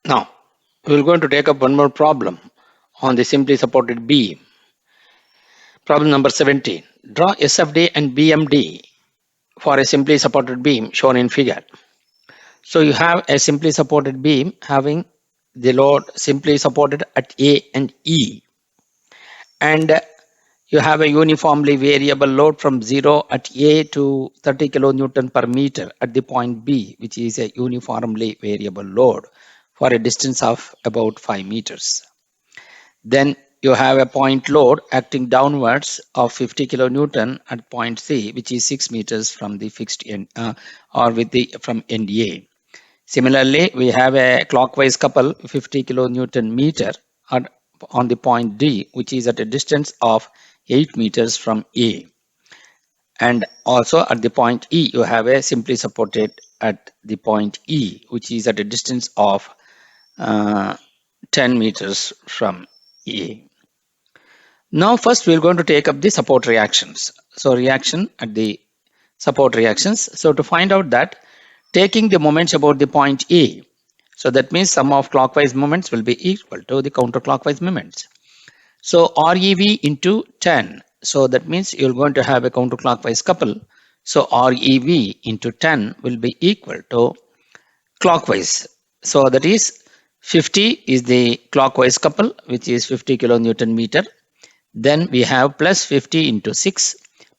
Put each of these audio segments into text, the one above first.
Now, we are going to take up one more problem on the simply supported beam. Problem number 17. Draw SFD and BMD for a simply supported beam shown in figure. So you have a simply supported beam having the load simply supported at A and E, and you have a uniformly variable load from 0 at A to 30 kilonewton per meter at the point B, which is a uniformly variable load for a distance of about 5 meters. Then you have a point load acting downwards of 50 kilonewton at point C, which is 6 meters from the fixed end from end A. Similarly, we have a clockwise couple 50 kilonewton meter on the point D, which is at a distance of 8 meters from A. And also at the point E, you have a simply supported at the point E, which is at a distance of 10 meters from A. Now first we are going to take up the support reactions. So reaction at the support reactions. So to find out that, taking the moments about the point A, so that means sum of clockwise moments will be equal to the counterclockwise moments. So REV into 10. So that means you're going to have a counterclockwise couple. So REV into 10 will be equal to clockwise. So that is 50 is the clockwise couple, which is 50 kilonewton meter. Then we have plus 50 into 6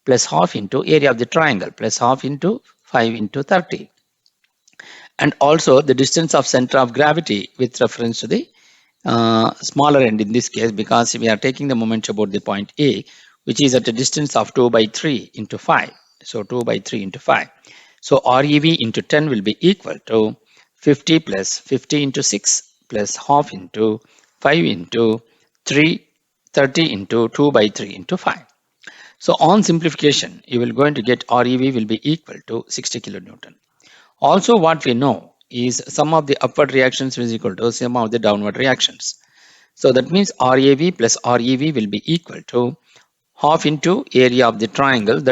plus half into area of the triangle plus half into 5 into 30. And also the distance of center of gravity with reference to the smaller end in this case, because we are taking the moment about the point A, which is at a distance of 2 by 3 into 5. So 2 by 3 into 5. So REV into 10 will be equal to 50 plus 50 into 6 plus half into 5 into 3, 30 into 2 by 3 into 5. So on simplification, you will going to get REV will be equal to 60 kilonewton. Also what we know is sum of the upward reactions is equal to sum of the downward reactions. So that means RAV plus REV will be equal to half into area of the triangle,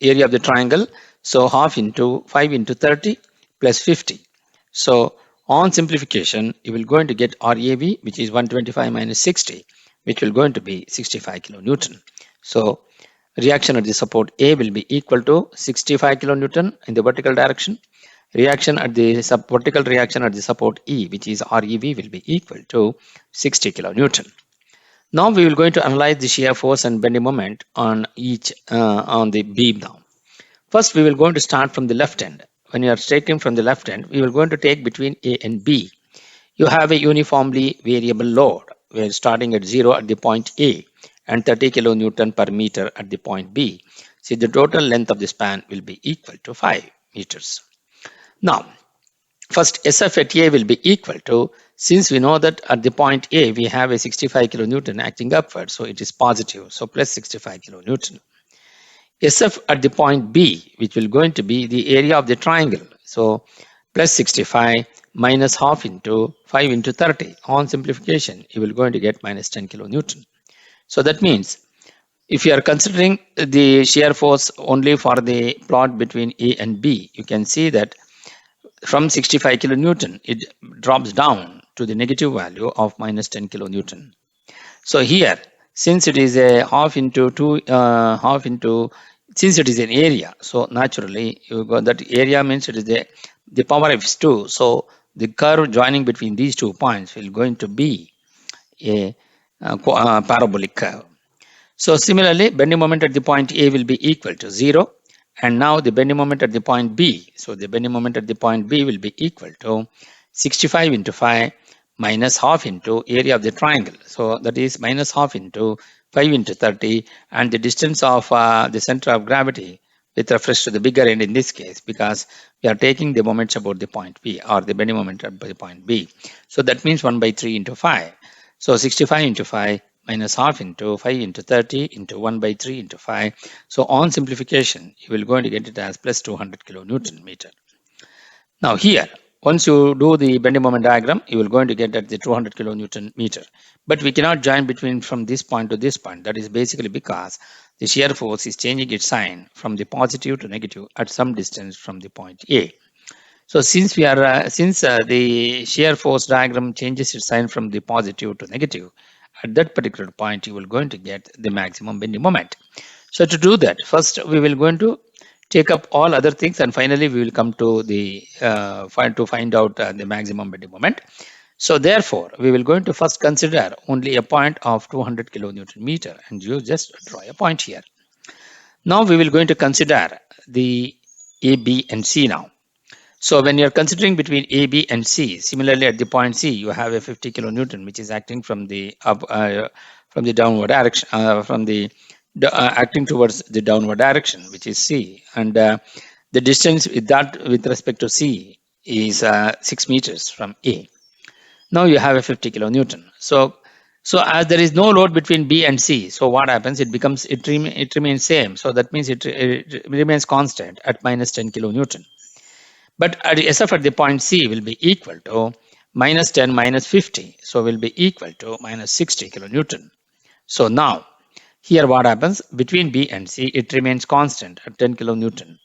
area of the triangle. So half into 5 into 30 plus 50. So on simplification, you will going to get RAV, which is 125 minus 60, which will going to be 65 kilonewton. So reaction at the support A will be equal to 65 kilonewton in the vertical direction. Reaction at the vertical reaction at the support E, which is REV, will be equal to 60 kilonewton. Now we will going to analyze the shear force and bending moment on each on the beam now. First, we will going to start from the left end. When you are taking from the left end, we will going to take between A and B. You have a uniformly variable load. We are starting at 0 at the point A and 30 kilonewton per meter at the point B. See, the total length of the span will be equal to 5 meters. Now, first SF at A will be equal to, since we know that at the point A we have a 65 kilonewton acting upward, so it is positive, so plus 65 kilonewton. SF at the point B, which will going to be the area of the triangle, so plus 65 minus half into 5 into 30. On simplification, you will going to get minus 10 kilonewton. So that means if you are considering the shear force only for the plot between A and B, you can see that from 65 kilonewton, it drops down to the negative value of minus 10 kilonewton. So here, since it is a half into 2, since it is an area, so naturally you got that area means it is the power of 2. So the curve joining between these 2 points will going to be a parabolic curve. So similarly, bending moment at the point A will be equal to 0. And now the bending moment at the point B. So the bending moment at the point B will be equal to 65 into 5 minus half into area of the triangle. So that is minus half into 5 into 30, and the distance of the center of gravity with reference to the bigger end in this case, because we are taking the moments about the point B, or the bending moment at the point B. So that means 1 by 3 into 5. So 65 into 5 minus half into 5 into 30 into 1 by 3 into 5. So on simplification, you will going to get it as plus 200 kilonewton meter. Now here, once you do the bending moment diagram, you will going to get at the 200 kilonewton meter. But we cannot join between from this point to this point. That is basically because the shear force is changing its sign from the positive to negative at some distance from the point A. So since the shear force diagram changes its sign from the positive to negative, at that particular point you will going to get the maximum bending moment. So to do that, first we will going to take up all other things, and finally we will come to the find out the maximum bending moment. So therefore, we will going to first consider only a point of 200 kilonewton meter, and you just draw a point here. Now we will going to consider the A, B, and C now. So when you're considering between A, B, and C, similarly at the point C, you have a 50 kilonewton, which is acting from the from the downward direction, acting towards the downward direction, which is C, and the distance with respect to C is 6 meters from A. Now you have a 50 kilonewton. So as there is no load between B and C, so what happens? It remains same. So that means it remains constant at minus 10 kilonewton. But at SF at the point C will be equal to minus 10 minus 50. So will be equal to minus 60 kilonewton. So now here what happens? Between B and C, it remains constant at 10 kilonewton.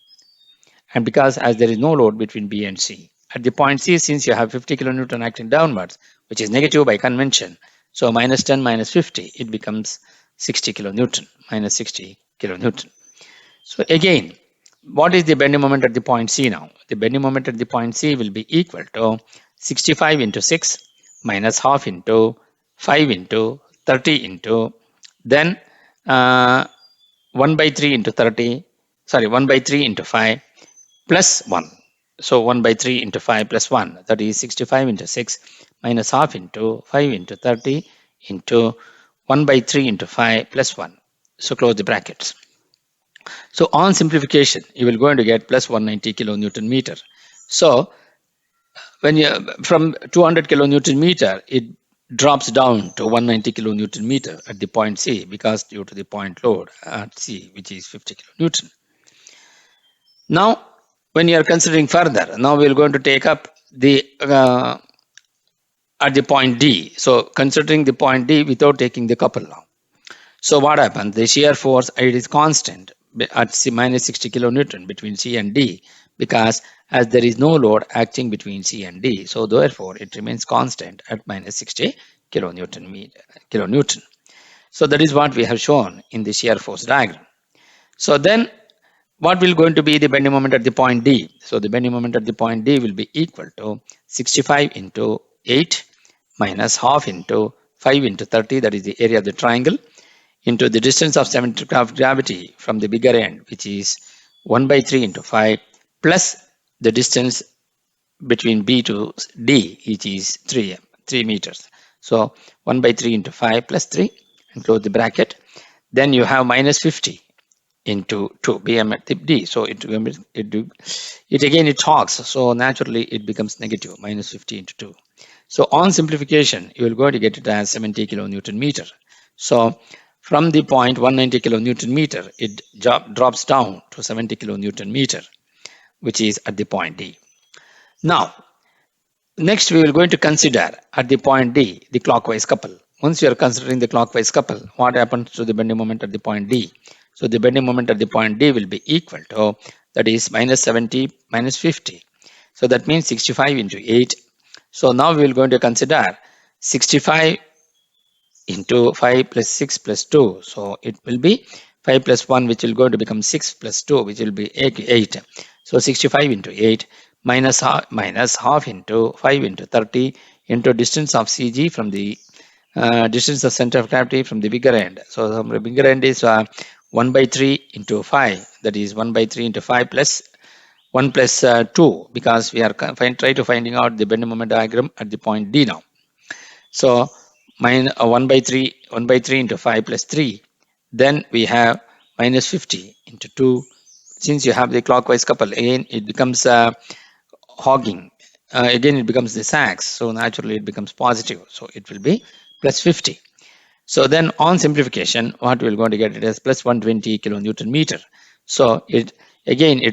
And because as there is no load between B and C, at the point C, since you have 50 kilonewton acting downwards, which is negative by convention, so minus 10 minus 50, it becomes 60 kilonewton, minus 60 kilonewton. So again, what is the bending moment at the point C now? The bending moment at the point C will be equal to 65 into 6 minus half into 5 into 30 into then 1 by 3 into 30, sorry, 1 by 3 into 5 plus 1. So 1 by 3 into 5 plus 1, that is 65 into 6 minus half into 5 into 30 into 1 by 3 into 5 plus 1. So close the brackets. So on simplification, you will going to get plus 190 kilonewton meter. So when you from 200 kilonewton meter, it drops down to 190 kilonewton meter at the point C because due to the point load at C, which is 50 kilonewton. Now, when you are considering further, now we are going to take up the at the point D. So considering the point D without taking the couple now. So what happens? The shear force it is constant at C minus 60 kilonewton between C and D because as there is no load acting between C and D, so therefore it remains constant at minus 60 kilonewton. So that is what we have shown in the shear force diagram. So then what will going to be the bending moment at the point D? So the bending moment at the point D will be equal to 65 into 8 minus half into 5 into 30, that is the area of the triangle, into the distance of center of gravity from the bigger end, which is 1 by 3 into 5, plus the distance between B to D, which is 3 meters. So 1 by 3 into 5 plus 3, and close the bracket. Then you have minus 50 into 2 bm at tip D. So it again it talks, so naturally it becomes negative, minus 50 into 2. So on simplification, you will go to get it as 70 kilonewton meter. So from the point 190 kilonewton meter, it drops down to 70 kilonewton meter, which is at the point D. Now, next we will going to consider at the point D the clockwise couple. Once you are considering the clockwise couple, what happens to the bending moment at the point D? So the bending moment at the point D will be equal to, that is minus 70 minus 50. So that means 65 into 8. So now we will going to consider 65 into 5 plus 6 plus 2. So it will be 5 plus 1, which will go to become 6 plus 2, which will be 8. So 65 into 8 minus half into 5 into 30 into distance of CG from the distance of center of gravity from the bigger end. So the bigger end is 1 by 3 into 5, that is 1 by 3 into 5 plus 1 plus 2, because we are trying to finding out the bending moment diagram at the point D now. So 1 by 3 into 5 plus 3, then we have minus 50 into 2. Since you have the clockwise couple, again it becomes hogging, again it becomes the sags, so naturally it becomes positive, so it will be plus 50. So then on simplification, what we're going to get it as plus 120 kilonewton meter. So it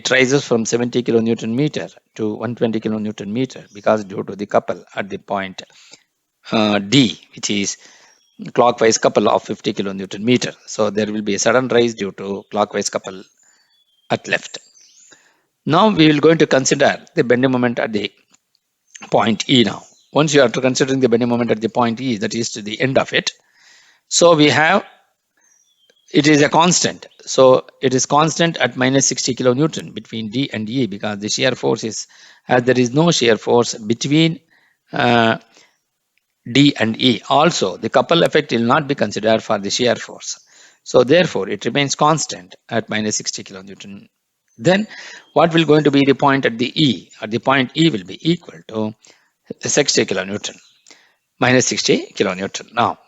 rises from 70 kilonewton meter to 120 kilonewton meter because due to the couple at the point D, which is clockwise couple of 50 kilonewton meter. So there will be a sudden rise due to clockwise couple at left. Now we will going to consider the bending moment at the point E now. Once you are considering the bending moment at the point E, that is to the end of it. So we have, it is a constant. So it is constant at minus 60 kilonewton between D and E, because the shear force is, as there is no shear force between uh, D and E. Also, the couple effect will not be considered for the shear force. So therefore, it remains constant at minus 60 kilonewton. Then what will going to be the point at the E? At the point E will be equal to 60 kilonewton, minus 60 kilonewton. Now,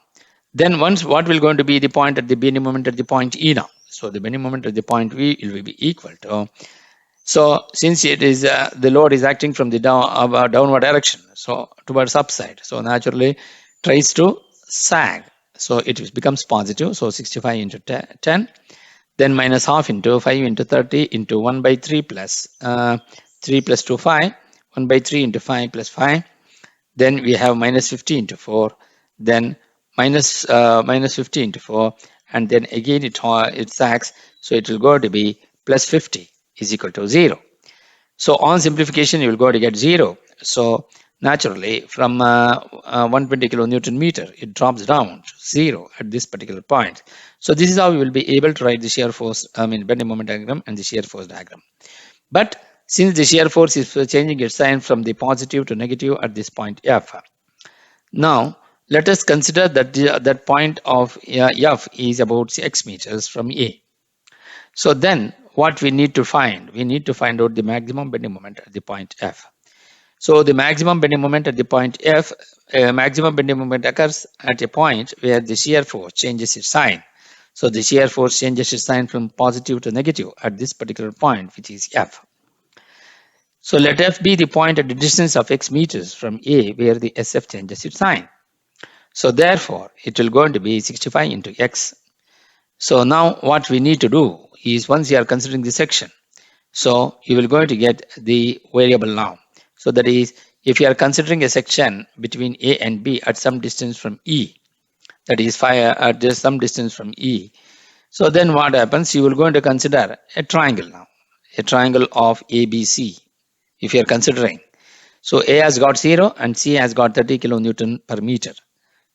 then once what will going to be the point at the bending moment at the point E now? So the bending moment at the point V will be equal to, so since it is the load is acting from the downward direction, so towards upside, so naturally tries to sag. So it becomes positive. So 65 into 10, then minus half into 5 into 30 into 1 by 3 plus 3 plus 2, 5, 1 by 3 into 5 plus 5. Then we have minus 50 into 4, then minus 50 into 4, and then again it sags. So it will go to be plus 50 is equal to 0. So on simplification, you will go to get 0. So naturally, from 120 kilonewton meter, it drops down to 0 at this particular point. So this is how we will be able to write the shear force, bending moment diagram and the shear force diagram. But since the shear force is changing its sign from the positive to negative at this point F. Now, let us consider that that point of F is about x meters from A. So then what we need to find? We need to find out the maximum bending moment at the point F. So the maximum bending moment at the point F, maximum bending moment occurs at a point where the shear force changes its sign. So the shear force changes its sign from positive to negative at this particular point, which is F. So let F be the point at the distance of x meters from A where the SF changes its sign. So therefore, it will going to be 65 into x. So now what we need to do is, once you are considering the section, so you will going to get the variable now. So that is, if you are considering a section between A and B at some distance from E, that is at some distance from E. So then what happens? You will going to consider a triangle now, a triangle of ABC. If you are considering, so A has got 0 and C has got 30 kilonewton per meter.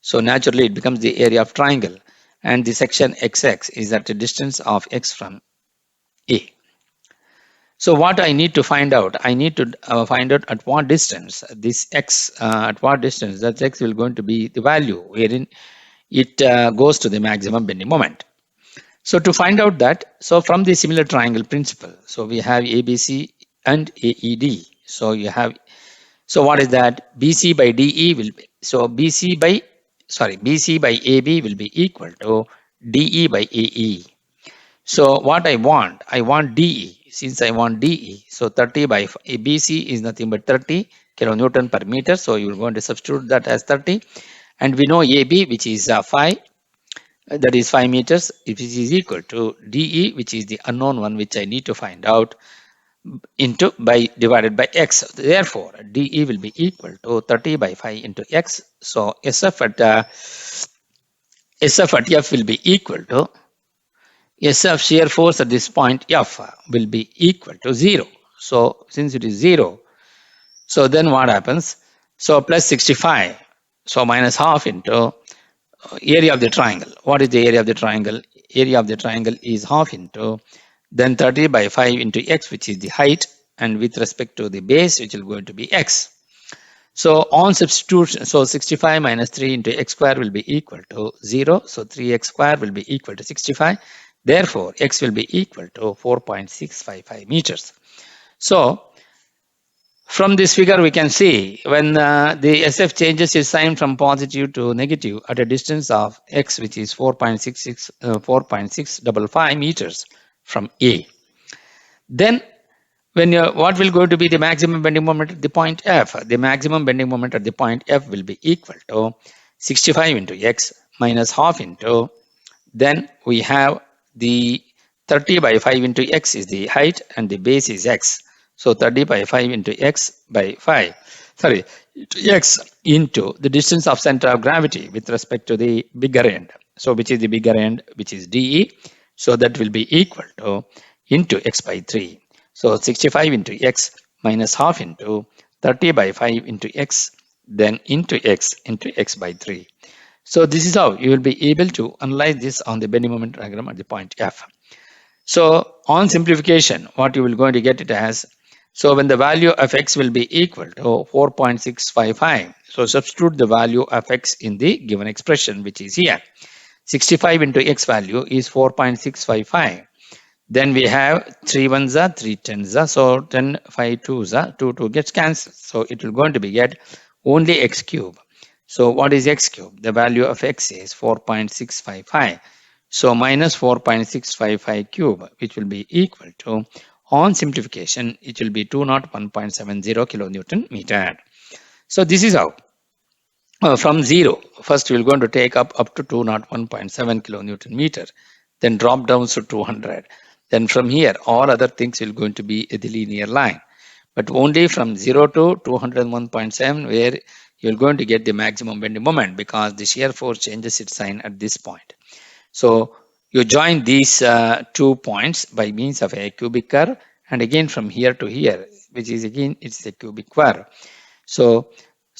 So naturally it becomes the area of triangle, and the section XX is at a distance of x from A. So what I need to find out, I need to find out at what distance this x, at what distance that x will going to be the value wherein it goes to the maximum bending moment. So to find out that, so from the similar triangle principle, so we have ABC and AED. So you have, so what is that? BC by DE will be, so BC by AB will be equal to DE by AE. So what I want DE. Since I want DE, so 30 by BC is nothing but 30 kilonewton per meter. So you are going to substitute that as 30. And we know AB, which is 5, that is 5 meters, which is equal to DE, which is the unknown one, which I need to find out, into divided by x. Therefore, DE will be equal to 30 by 5 into x. So SF at F will be equal to SF shear force at this point F will be equal to 0. So since it is 0, so then what happens? So plus 65, so minus half into area of the triangle. What is the area of the triangle? Area of the triangle is half into then 30 by 5 into x, which is the height, and with respect to the base, which will going to be x. So on substitution, so 65 minus 3 into x square will be equal to 0. So 3x square will be equal to 65. Therefore, x will be equal to 4.655 meters. So from this figure, we can see when the SF changes its sign from positive to negative at a distance of x, which is 4.655 meters from A. Then when what will going to be the maximum bending moment at the point F? The maximum bending moment at the point F will be equal to 65 into x minus half into, then we have the 30 by 5 into x is the height and the base is x. So 30 by 5 into x by 5, x into the distance of center of gravity with respect to the bigger end. So which is the bigger end, which is DE. So that will be equal to into x by 3. So 65 into x minus half into 30 by 5 into x, then into x by 3. So this is how you will be able to analyze this on the bending moment diagram at the point F. So on simplification, what you will going to get it as, so when the value of x will be equal to 4.655, so substitute the value of x in the given expression, which is here. 65 into x value is 4.655. Then we have 3 ones are 3 tens are, so 10 5 twos are 2 gets cancelled. So it will going to be get only x cube. So what is x cube? The value of x is 4.655. So minus 4.655 cube, which will be equal to, on simplification, it will be 201.70 kilonewton meter. So this is how. From 0, first we're going to take up to 201.7 kilonewton meter, then drop down to 200. Then from here, all other things will going to be the linear line. But only from 0 to 201.7 where you're going to get the maximum bending moment, because the shear force changes its sign at this point. So you join these 2 points by means of a cubic curve, and again from here to here, which is again it's a cubic curve. So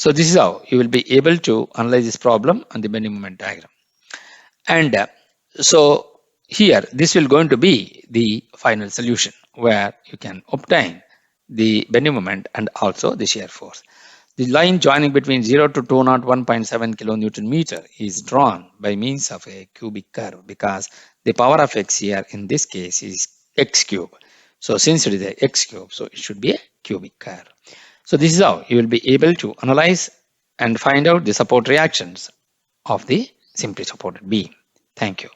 this is how you will be able to analyze this problem on the bending moment diagram. And so here, this will going to be the final solution where you can obtain the bending moment and also the shear force. The line joining between 0 to 201.7 kilonewton meter is drawn by means of a cubic curve, because the power of x here in this case is x cube. So since it is a x cube, so it should be a cubic curve. So this is how you will be able to analyze and find out the support reactions of the simply supported beam. Thank you.